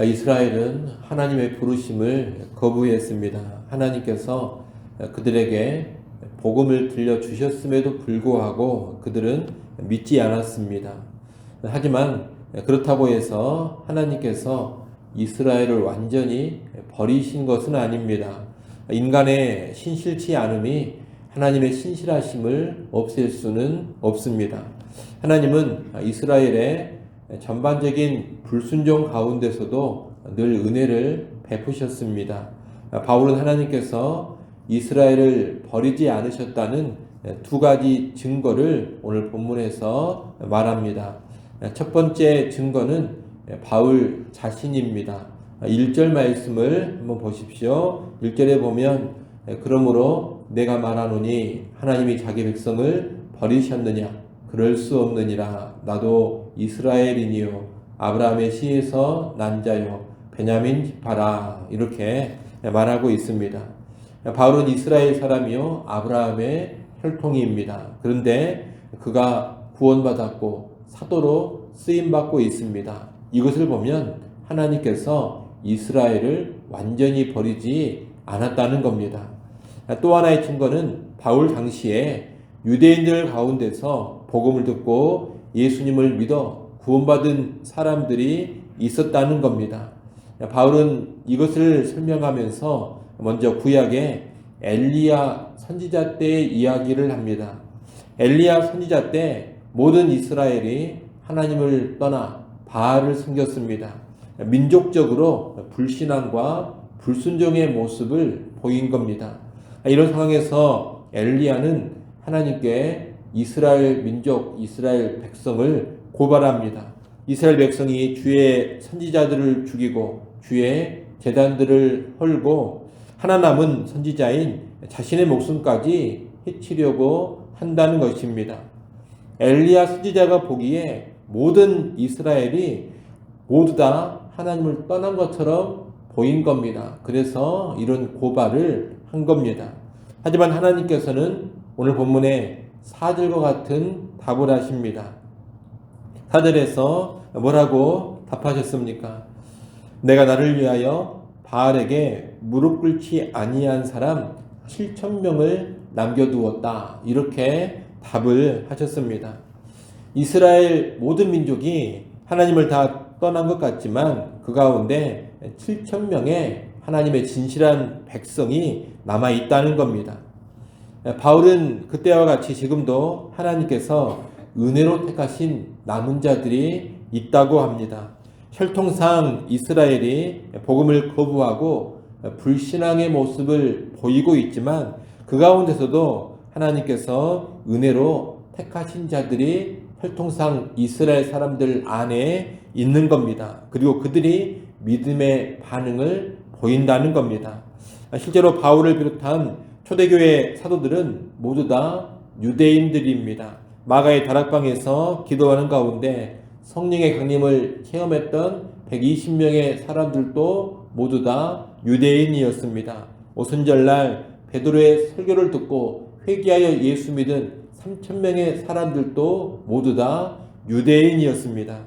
이스라엘은 하나님의 부르심을 거부했습니다. 하나님께서 그들에게 복음을 들려주셨음에도 불구하고 그들은 믿지 않았습니다. 하지만 그렇다고 해서 하나님께서 이스라엘을 완전히 버리신 것은 아닙니다. 인간의 신실치 않음이 하나님의 신실하심을 없앨 수는 없습니다. 하나님은 이스라엘의 전반적인 불순종 가운데서도 늘 은혜를 베푸셨습니다. 바울은 하나님께서 이스라엘을 버리지 않으셨다는 두 가지 증거를 오늘 본문에서 말합니다. 첫 번째 증거는 바울 자신입니다. 1절 말씀을 한번 보십시오. 1절에 보면 그러므로 내가 말하노니 하나님이 자기 백성을 버리셨느냐? 그럴 수 없느니라. 나도 이스라엘이니요 아브라함의 씨에서 난 자요 베냐민 지파라. 이렇게 말하고 있습니다. 바울은 이스라엘 사람이요 아브라함의 혈통입니다. 그런데 그가 구원받았고 사도로 쓰임받고 있습니다. 이것을 보면 하나님께서 이스라엘을 완전히 버리지 않았다는 겁니다. 또 하나의 증거는 바울 당시에 유대인들 가운데서 복음을 듣고 예수님을 믿어 구원받은 사람들이 있었다는 겁니다. 바울은 이것을 설명하면서 먼저 구약의 엘리야 선지자 때의 이야기를 합니다. 엘리야 선지자 때 모든 이스라엘이 하나님을 떠나 바알을 섬겼습니다. 민족적으로 불신앙과 불순종의 모습을 보인 겁니다. 이런 상황에서 엘리야는 하나님께 이스라엘 민족, 이스라엘 백성을 고발합니다. 이스라엘 백성이 주의 선지자들을 죽이고 주의 제단들을 헐고 하나 남은 선지자인 자신의 목숨까지 해치려고 한다는 것입니다. 엘리야 선지자가 보기에 모든 이스라엘이 모두 다 하나님을 떠난 것처럼 보인 겁니다. 그래서 이런 고발을 한 겁니다. 하지만 하나님께서는 오늘 본문에 4절과 같은 답을 하십니다. 4절에서 뭐라고 답하셨습니까? 내가 나를 위하여 바알에게 무릎 꿇지 아니한 사람 7,000명을 남겨두었다. 이렇게 답을 하셨습니다. 이스라엘 모든 민족이 하나님을 다 떠난 것 같지만 그 가운데 7,000명의 하나님의 진실한 백성이 남아 있다는 겁니다. 바울은 그때와 같이 지금도 하나님께서 은혜로 택하신 남은 자들이 있다고 합니다. 혈통상 이스라엘이 복음을 거부하고 불신앙의 모습을 보이고 있지만 그 가운데서도 하나님께서 은혜로 택하신 자들이 혈통상 이스라엘 사람들 안에 있는 겁니다. 그리고 그들이 믿음의 반응을 보인다는 겁니다. 실제로 바울을 비롯한 초대교회 사도들은 모두 다 유대인들입니다. 마가의 다락방에서 기도하는 가운데 성령의 강림을 체험했던 120명의 사람들도 모두 다 유대인이었습니다. 오순절날 베드로의 설교를 듣고 회개하여 예수 믿은 3,000명의 사람들도 모두 다 유대인이었습니다.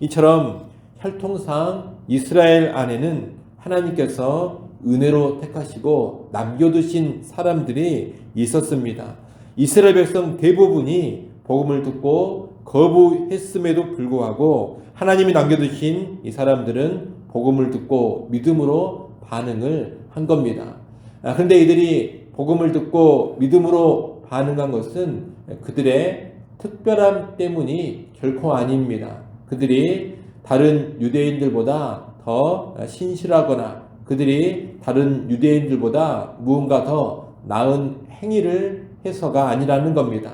이처럼 혈통상 이스라엘 안에는 하나님께서 은혜로 택하시고 남겨두신 사람들이 있었습니다. 이스라엘 백성 대부분이 복음을 듣고 거부했음에도 불구하고 하나님이 남겨두신 이 사람들은 복음을 듣고 믿음으로 반응을 한 겁니다. 그런데 이들이 복음을 듣고 믿음으로 반응한 것은 그들의 특별함 때문이 결코 아닙니다. 그들이 다른 유대인들보다 더 신실하거나 그들이 다른 유대인들보다 무언가 더 나은 행위를 해서가 아니라는 겁니다.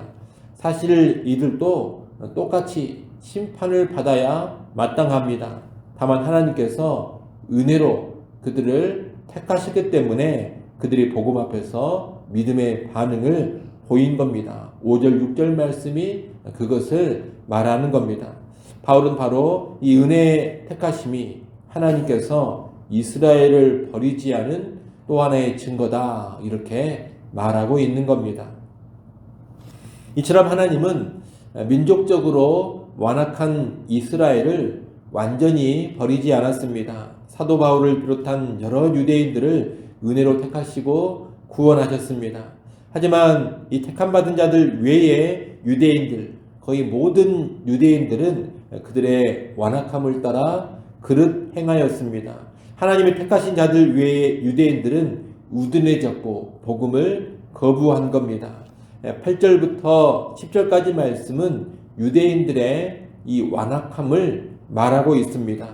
사실 이들도 똑같이 심판을 받아야 마땅합니다. 다만 하나님께서 은혜로 그들을 택하셨기 때문에 그들이 복음 앞에서 믿음의 반응을 보인 겁니다. 5절, 6절 말씀이 그것을 말하는 겁니다. 바울은 바로 이 은혜의 택하심이 하나님께서 이스라엘을 버리지 않은 또 하나의 증거다. 이렇게 말하고 있는 겁니다. 이처럼 하나님은 민족적으로 완악한 이스라엘을 완전히 버리지 않았습니다. 사도 바울을 비롯한 여러 유대인들을 은혜로 택하시고 구원하셨습니다. 하지만 이 택함받은 자들 외에 유대인들, 거의 모든 유대인들은 그들의 완악함을 따라 그릇 행하였습니다. 하나님의 택하신 자들 외에 유대인들은 우둔해졌고 복음을 거부한 겁니다. 8절부터 10절까지 말씀은 유대인들의 이 완악함을 말하고 있습니다.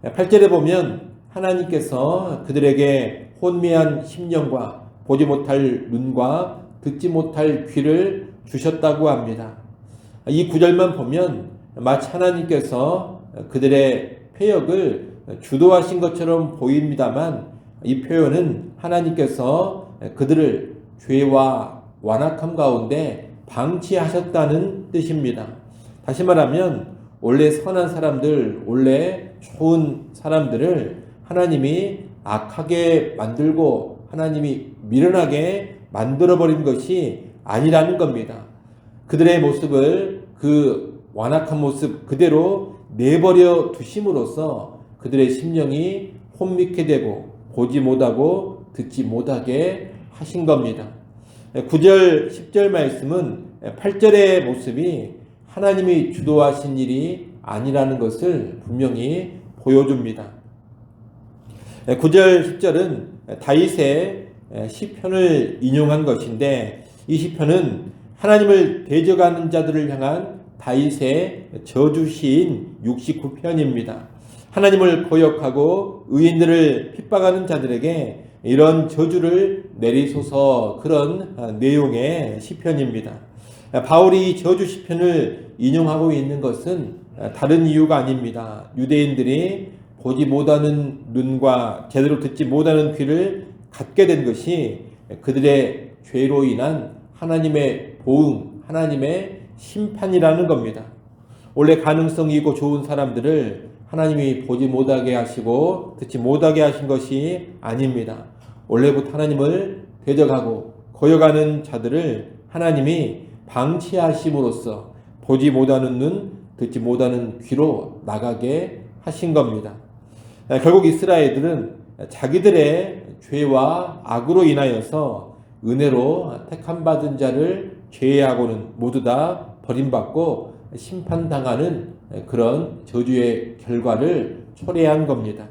8절에 보면 하나님께서 그들에게 혼미한 심령과 보지 못할 눈과 듣지 못할 귀를 주셨다고 합니다. 이 구절만 보면 마치 하나님께서 그들의 패역을 주도하신 것처럼 보입니다만 이 표현은 하나님께서 그들을 죄와 완악함 가운데 방치하셨다는 뜻입니다. 다시 말하면 원래 선한 사람들, 원래 좋은 사람들을 하나님이 악하게 만들고 하나님이 미련하게 만들어버린 것이 아니라는 겁니다. 그들의 모습을 그 완악한 모습 그대로 내버려 두심으로써 그들의 심령이 혼미케 되고 보지 못하고 듣지 못하게 하신 겁니다. 9절 10절 말씀은 8절의 모습이 하나님이 주도하신 일이 아니라는 것을 분명히 보여줍니다. 9절 10절은 다윗의 시편을 인용한 것인데 이 시편은 하나님을 대적하는 자들을 향한 다윗의 저주시인 69편입니다. 하나님을 거역하고 의인들을 핍박하는 자들에게 이런 저주를 내리소서 그런 내용의 시편입니다. 바울이 저주 시편을 인용하고 있는 것은 다른 이유가 아닙니다. 유대인들이 보지 못하는 눈과 제대로 듣지 못하는 귀를 갖게 된 것이 그들의 죄로 인한 하나님의 보응, 하나님의 심판이라는 겁니다. 원래 가능성이 있고 좋은 사람들을 하나님이 보지 못하게 하시고 듣지 못하게 하신 것이 아닙니다. 원래부터 하나님을 대적하고 거역하는 자들을 하나님이 방치하심으로써 보지 못하는 눈, 듣지 못하는 귀로 나가게 하신 겁니다. 결국 이스라엘들은 자기들의 죄와 악으로 인하여서 은혜로 택함받은 자를 제외하고는 모두 다 버림받고 심판당하는 그런 저주의 결과를 초래한 겁니다.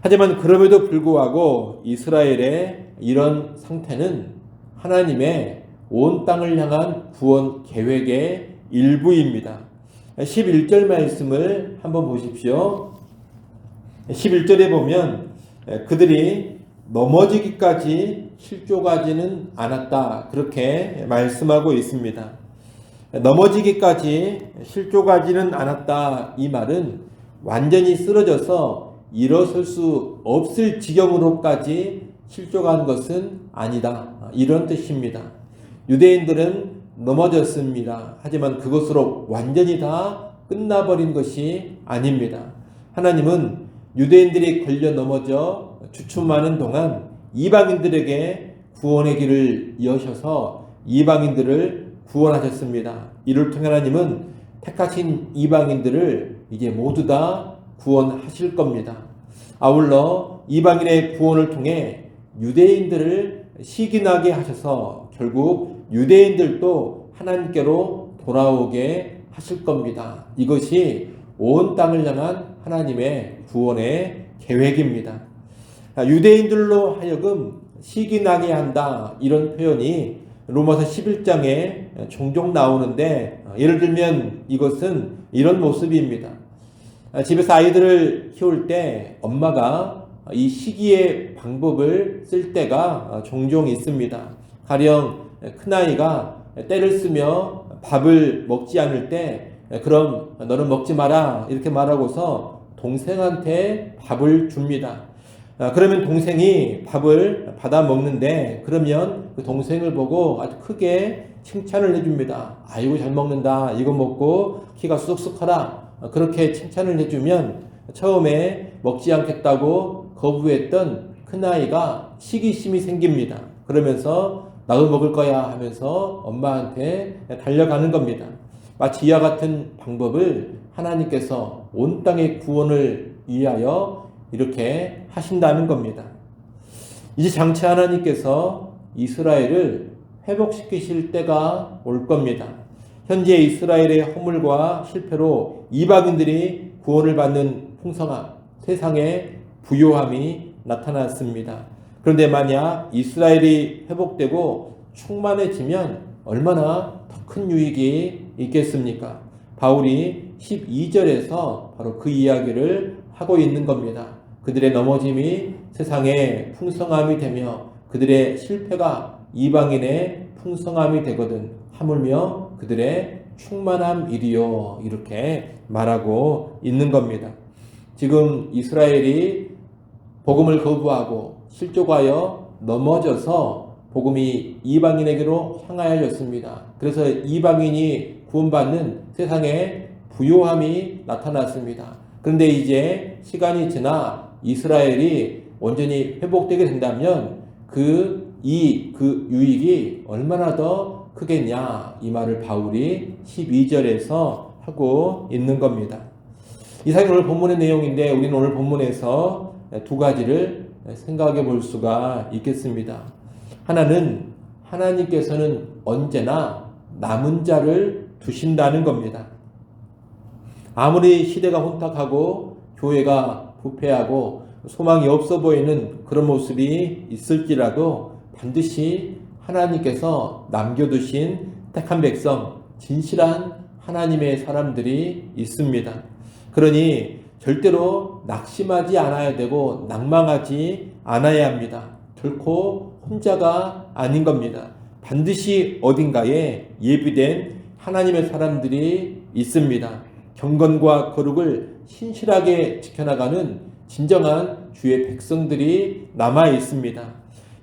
하지만 그럼에도 불구하고 이스라엘의 이런 상태는 하나님의 온 땅을 향한 구원 계획의 일부입니다. 11절 말씀을 한번 보십시오. 11절에 보면 그들이 넘어지기까지 실족하지는 않았다 그렇게 말씀하고 있습니다. 넘어지기까지 실족하지는 않았다 이 말은 완전히 쓰러져서 일어설 수 없을 지경으로까지 실족한 것은 아니다 이런 뜻입니다. 유대인들은 넘어졌습니다. 하지만 그것으로 완전히 다 끝나버린 것이 아닙니다. 하나님은 유대인들이 걸려 넘어져 주춤하는 동안 이방인들에게 구원의 길을 여셔서 이방인들을 구원하셨습니다. 이를 통해 하나님은 택하신 이방인들을 이제 모두 다 구원하실 겁니다. 아울러 이방인의 구원을 통해 유대인들을 시기나게 하셔서 결국 유대인들도 하나님께로 돌아오게 하실 겁니다. 이것이 온 땅을 향한 하나님의 구원의 계획입니다. 유대인들로 하여금 시기나게 한다 이런 표현이 로마서 11장에 종종 나오는데 예를 들면 이것은 이런 모습입니다. 집에서 아이들을 키울 때 엄마가 이 시기의 방법을 쓸 때가 종종 있습니다. 가령 큰아이가 때를 쓰며 밥을 먹지 않을 때 그럼 너는 먹지 마라 이렇게 말하고서 동생한테 밥을 줍니다. 그러면 동생이 밥을 받아 먹는데 그러면 그 동생을 보고 아주 크게 칭찬을 해줍니다. 아이고 잘 먹는다. 이거 먹고 키가 쑥쑥 커라. 그렇게 칭찬을 해주면 처음에 먹지 않겠다고 거부했던 큰아이가 시기심이 생깁니다. 그러면서 나도 먹을 거야 하면서 엄마한테 달려가는 겁니다. 마치 이와 같은 방법을 하나님께서 온 땅의 구원을 위하여 이렇게 하신다는 겁니다. 이제 장차 하나님께서 이스라엘을 회복시키실 때가 올 겁니다. 현재 이스라엘의 허물과 실패로 이방인들이 구원을 받는 풍성함, 세상의 부요함이 나타났습니다. 그런데 만약 이스라엘이 회복되고 충만해지면 얼마나 더 큰 유익이 있겠습니까? 바울이 12절에서 바로 그 이야기를 하고 있는 겁니다. 그들의 넘어짐이 세상의 풍성함이 되며 그들의 실패가 이방인의 풍성함이 되거든 하물며 그들의 충만함이리요, 이렇게 말하고 있는 겁니다. 지금 이스라엘이 복음을 거부하고 실족하여 넘어져서 복음이 이방인에게로 향하여졌습니다. 그래서 이방인이 구원받는 세상에 부요함이 나타났습니다. 그런데 이제 시간이 지나 이스라엘이 온전히 회복되게 된다면 그 유익이 얼마나 더 크겠냐, 이 말을 바울이 12절에서 하고 있는 겁니다. 이사야 오늘 본문의 내용인데 우리는 오늘 본문에서 두 가지를 생각해 볼 수가 있겠습니다. 하나는 하나님께서는 언제나 남은 자를 두신다는 겁니다. 아무리 시대가 혼탁하고 교회가 부패하고 소망이 없어 보이는 그런 모습이 있을지라도 반드시 하나님께서 남겨두신 택한 백성, 진실한 하나님의 사람들이 있습니다. 그러니 절대로 낙심하지 않아야 되고 낭망하지 않아야 합니다. 결코 혼자가 아닌 겁니다. 반드시 어딘가에 예비된 하나님의 사람들이 있습니다. 경건과 거룩을 신실하게 지켜나가는 진정한 주의 백성들이 남아 있습니다.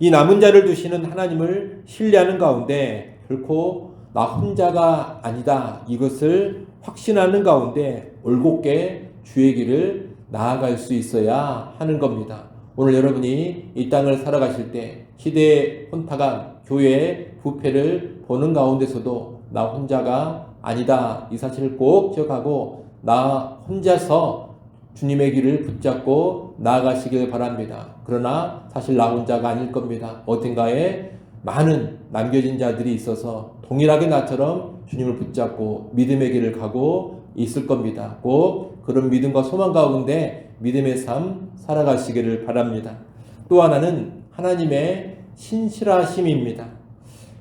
이 남은 자를 두시는 하나님을 신뢰하는 가운데 결코 나 혼자가 아니다, 이것을 확신하는 가운데 올곧게 주의 길을 나아갈 수 있어야 하는 겁니다. 오늘 여러분이 이 땅을 살아가실 때 시대의 혼탁함, 교회의 부패를 보는 가운데서도 나 혼자가 아니다, 이 사실을 꼭 기억하고 나 혼자서 주님의 길을 붙잡고 나아가시길 바랍니다. 그러나 사실 나 혼자가 아닐 겁니다. 어딘가에 많은 남겨진 자들이 있어서 동일하게 나처럼 주님을 붙잡고 믿음의 길을 가고 있을 겁니다. 꼭 그런 믿음과 소망 가운데 믿음의 삶 살아가시기를 바랍니다. 또 하나는 하나님의 신실하심입니다.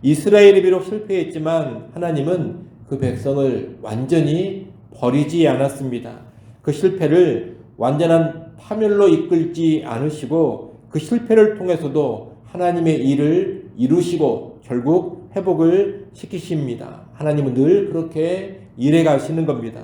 이스라엘이 비록 실패했지만 하나님은 그 백성을 완전히 버리지 않았습니다. 그 실패를 완전한 파멸로 이끌지 않으시고 그 실패를 통해서도 하나님의 일을 이루시고 결국 회복을 시키십니다. 하나님은 늘 그렇게 일해 가시는 겁니다.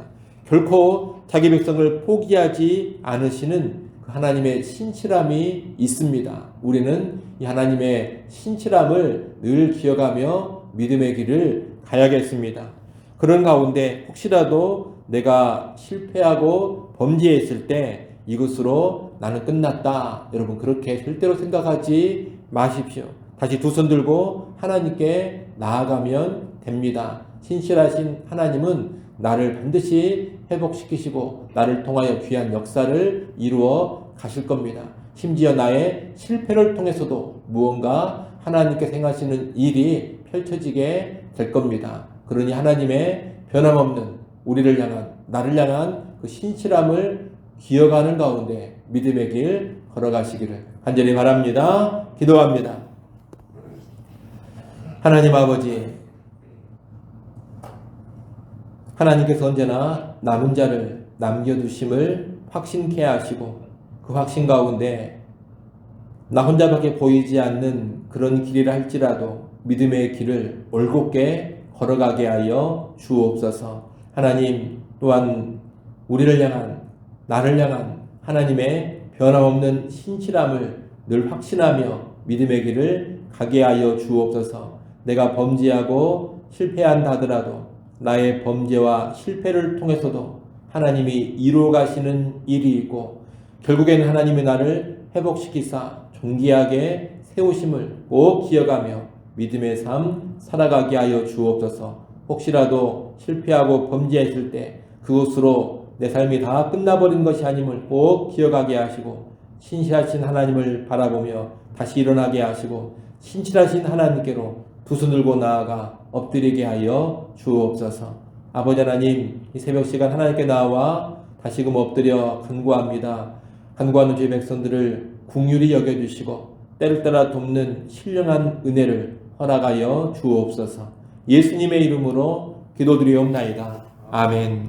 결코 자기 백성을 포기하지 않으시는 그 하나님의 신실함이 있습니다. 우리는 이 하나님의 신실함을 늘 기억하며 믿음의 길을 가야겠습니다. 그런 가운데 혹시라도 내가 실패하고 범죄했을 때 이것으로 나는 끝났다, 여러분 그렇게 절대로 생각하지 마십시오. 다시 두 손 들고 하나님께 나아가면 됩니다. 신실하신 하나님은 나를 반드시 회복시키시고 나를 통하여 귀한 역사를 이루어 가실 겁니다. 심지어 나의 실패를 통해서도 무언가 하나님께서 행하시는 일이 펼쳐지게 될 겁니다. 그러니 하나님의 변함없는 우리를 향한, 나를 향한 그 신실함을 기억하는 가운데 믿음의 길 걸어가시기를 간절히 바랍니다. 기도합니다. 하나님 아버지, 하나님께서 언제나 남은 자를 남겨두심을 확신케 하시고 그 확신 가운데 나 혼자밖에 보이지 않는 그런 길이라 할지라도 믿음의 길을 올곧게 걸어가게 하여 주옵소서. 하나님 또한 우리를 향한, 나를 향한 하나님의 변함없는 신실함을 늘 확신하며 믿음의 길을 가게 하여 주옵소서. 내가 범죄하고 실패한다 하더라도 나의 범죄와 실패를 통해서도 하나님이 이루어 가시는 일이 있고 결국에는 하나님이 나를 회복시키사 존귀하게 세우심을 꼭 기억하며 믿음의 삶 살아가게 하여 주옵소서. 혹시라도 실패하고 범죄했을 때 그것으로 내 삶이 다 끝나버린 것이 아님을 꼭 기억하게 하시고 신실하신 하나님을 바라보며 다시 일어나게 하시고 신실하신 하나님께로 두 손 들고 나아가 엎드리게 하여 주옵소서. 아버지 하나님, 이 새벽 시간 하나님께 나와 다시금 엎드려 간구합니다. 간구하는 주의 백성들을 긍휼히 여겨주시고 때를 따라 돕는 신령한 은혜를 허락하여 주옵소서. 예수님의 이름으로 기도드리옵나이다. 아멘.